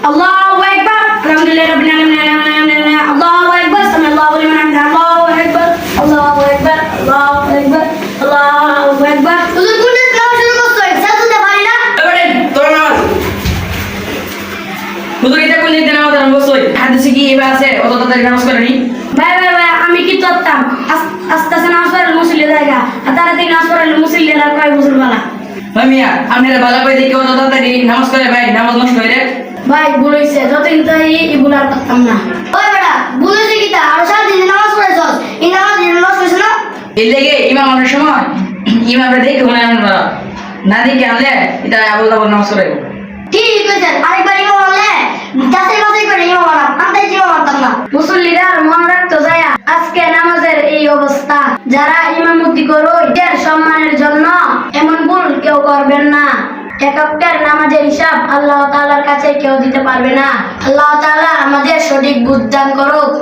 আল্লাহু আকবার আলহামদুলিল্লাহি রাব্বিল আলামিন আল্লাহু আকবার সামিআল্লাহু লিমান হামিদা আল্লাহু আকবার আল্লাহু আকবার আল্লাহু আকবার আল্লাহু আকবার হুজুর কোন নামাজ শুরু করছো সাজদা পারি না এবারে তোর নামাজ হুজুর এটা কোন দিন নামাজ আরম্ভ করছই হাদিসে কি এবার আছে অত তাড়াতাড়ি নামাজ করেনি ভাই আমি কি করতাম আস্তে আস্তে নামাজ পড়লে মুসল্লি জায়গা আর তাড়াতাড়ি নামাজ পড়লে মুসল্লিরা কয় বুঝুর বালা ভাই মিয়া আপনারা ভালো করে দেখি অত তাড়াতাড়ি নামাজ করে ভাই নামাজ নষ্ট হয়ে রে ভাই ভুল হইছে যতদিন তো এই ভুল আর করতাম না ওই বেটা ভুল হইছে কি তা আর সাত দিন নামাজ পড়েছস এই নামাজ নষ্ট হইছে না এই লেগে ইমাম আনার সময় ইমামরা দেখে মনে হয় না দেখে আনলে এটা আবুল তাবুল নামাজ করে ঠিক কইছেন আরেকবার ইমাম হলে যাচাই বাছাই করে ইমাম আনা আমরাই ইমাম আনতাম না মুসল্লিরা আর মন রাখতো যায় আজকে নামাজের এই অবস্থা যারা ইমামতি করো এর সম্মানের জন্য এমন ভুল কেউ করবেন না এককের নামাজের হিসাব আল্লাহ তাআলার কাছে কেউ দিতে পারবে না আল্লাহ তাআলা আমাদের সঠিক বুঝ দান করুক